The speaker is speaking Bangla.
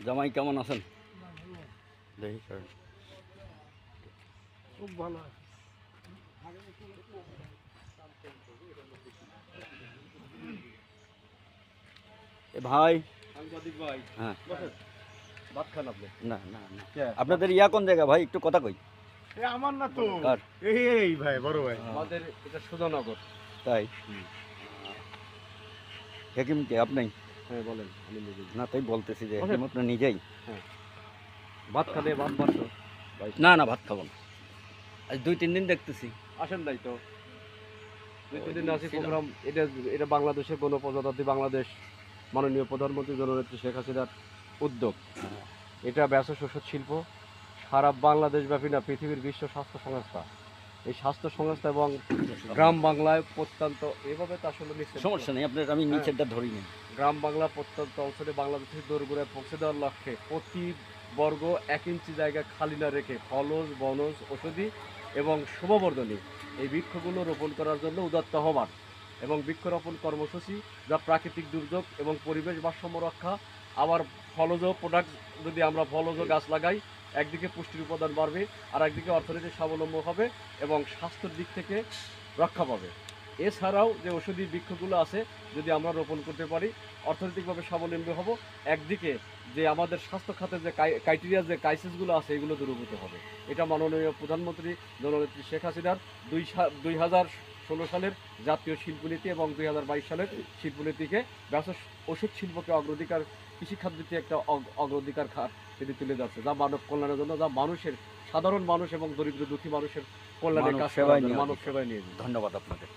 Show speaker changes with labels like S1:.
S1: জামাই কেমন আছেন? দেখি
S2: খুব ভালো।
S1: এ ভাই,
S2: সাংবাদিক ভাই,
S1: হ্যাঁ,
S2: ভাত খান আপনি?
S1: না না না, আপনাদের ইয়া কোন জায়গা ভাই, একটু কথা কই।
S2: আমার না তো,
S1: কার?
S2: এই ভাই বড় ভাই, আমাদের এটা সুধানগর।
S1: তাই হেকিম কে আপনি?
S2: হ্যাঁ বলেন, আমি নিজেই।
S1: না তাই বলতেছি যে হেকিম আপনি নিজেই।
S2: হ্যাঁ, ভাত খাবে, ভাত বাড়তো।
S1: না না, ভাত খাবো না, আজ 2-3 দিন দেখতেছি।
S2: আসেন নাই তো, 2-3 দিন আসি প্রোগ্রাম। এটা এটা বাংলাদেশের গণপ্রজাতন্ত্রী বাংলাদেশ মাননীয় প্রধানমন্ত্রী জননেত্রী শেখ হাসিনার উদ্যোগ। এটা ব্যবসা শস্য শিল্প সারা বাংলাদেশ ব্যাপী না, পৃথিবীর বিশ্ব স্বাস্থ্য সংস্থা, এই স্বাস্থ্য সংস্থা এবং গ্রাম বাংলায় প্রত্যন্ত এভাবে তো আসলে
S1: সমস্যা নেই আপনার, আমি নিচেরটা ধরি নেই।
S2: গ্রাম বাংলা প্রত্যন্ত অঞ্চলে বাংলাদেশের দৌড়গোড়ায় পৌঁছে দেওয়ার লক্ষ্যে প্রতি বর্গ 1 ইঞ্চি জায়গা খালি না রেখে ফলজ বনজ ঔষধি এবং শোভাবর্ধনী এই বৃক্ষগুলো রোপণ করার জন্য উদাত্ত আহ্বান এবং বৃক্ষরোপণ কর্মসূচি, যা প্রাকৃতিক দুর্যোগ এবং পরিবেশ ভারসাম্য রক্ষা। আবার ফলজ প্রোডাক্ট, যদি আমরা ফলজ গাছ লাগাই, একদিকে পুষ্টির উপাদান বাড়বে, আর একদিকে অর্থনৈতিক স্বাবলম্বী হবে এবং স্বাস্থ্যের দিক থেকে রক্ষা পাবে। এছাড়াও যে ঔষধি বৃক্ষগুলো আছে, যদি আমরা রোপণ করতে পারি, অর্থনৈতিকভাবে স্বাবলম্বী হব। একদিকে যে আমাদের স্বাস্থ্য খাতের যে ক্রাইটেরিয়া, যে ক্রাইসিসগুলো আছে, এগুলো দূরীভূত হবে। এটা মাননীয় প্রধানমন্ত্রী জননেত্রী শেখ হাসিনার 2016 সালের জাতীয় শিল্পনীতি এবং 2022 সালের শিল্পনীতিকে ব্যবসা ওষুধ শিল্পকে অগ্রাধিকার, কৃষিখাত একটা অগ্রাধিকার খাত তিনি তুলে যাচ্ছে, যা মানব কল্যাণের জন্য, যা মানুষের, সাধারণ মানুষ এবং দরিদ্র দুঃখী মানুষের কল্যাণে কাজ করার জন্য, মানব সেবায় নিয়ে।
S1: ধন্যবাদ আপনাদের।